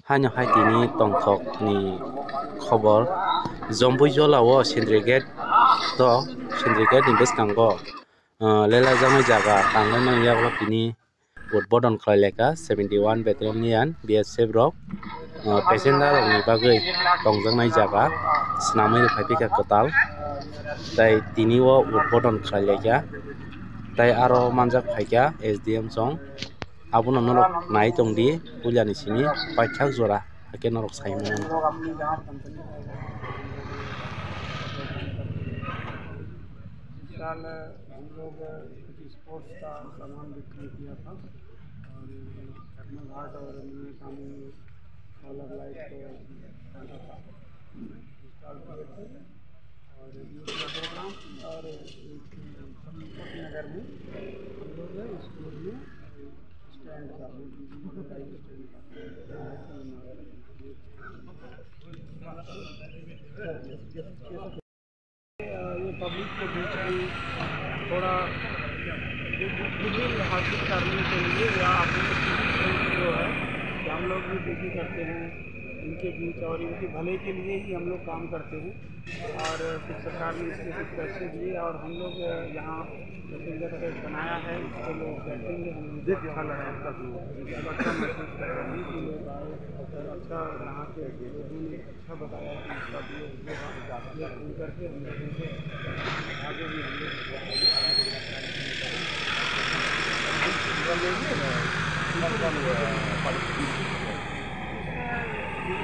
Hanya hai tini tongkhok ni khobor zombui jolao syndicate to syndicate ni bwskango lela jangai jaga tangnai mani yago tini udbodon khlaileka 71 battalion BSF rok passenger rok ni bagui tongjaknai jaga swnamui phaipika kwtal tai tini o udbodon khlaileka tai aro manjak phaika SDM chong abono norok nai tongdi pulia ni sini paithak jora hake norok saimano साल हम लोग sports का सामान बिक्री किया था और thermal घाट और अन्य कानूनी सोलर लाइट को बांटा था इंस्टॉल किए थे और यूथ का प्रोग्राम और नगर में हम लोग स्कूल में स्टैंड का ये पब्लिक के बीच में थोड़ा गुडविल हासिल करने के लिए या अपने जो है कि हम लोग भी ड्यूटी करते हैं इनके बीच और इनके भले के लिए ही हम लोग काम करते हैं और कुछ सरकार ने इसके कुछ पैसे दिए और हम लोग यहाँ पैसेंजर से बनाया है इसको लोग बैठेंगे हम लोग अच्छा लग रहा है अच्छा महसूस कर रहे हैं कि लोग आए और अच्छा यहाँ के लोगों ने अच्छा बताया कि इसका सुन करके हम लोगों को आगे भी हम लोग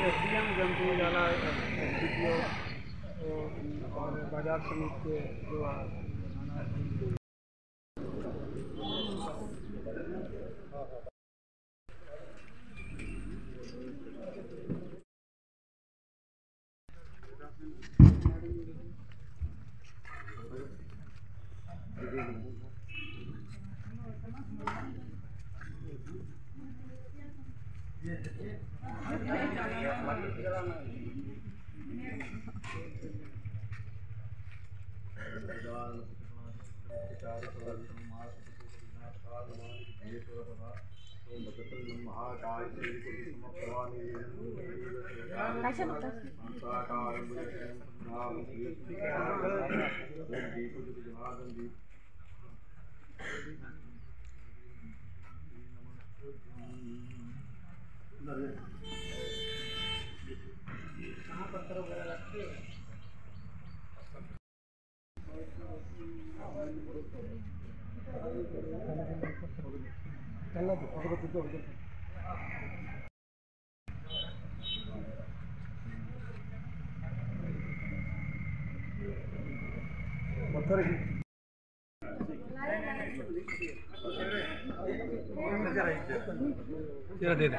SDM जमपुर जाला DPO और बाजार समिति के जो दे दे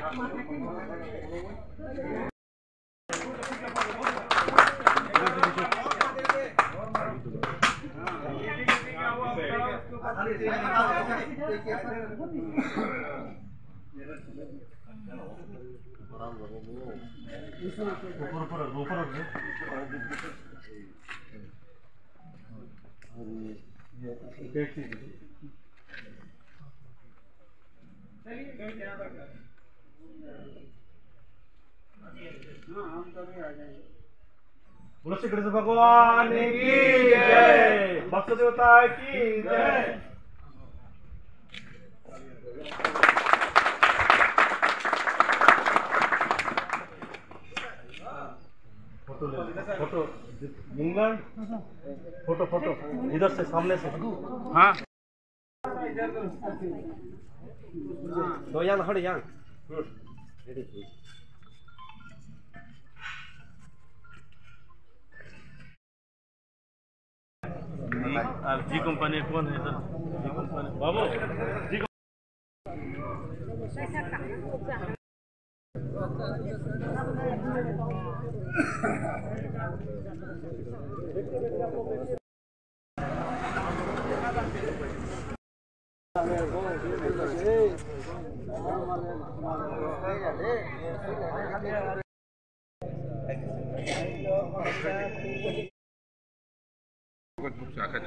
बोलो श्री कृष्ण भगवान की जय, भक्त देवता की जय। फोटो मुंगल फोटो फोटो इधर से सामने से हाँ दो यान हट यान जी कंपनी कौन है सर? जी कंपनी बाबू जी कुछ आके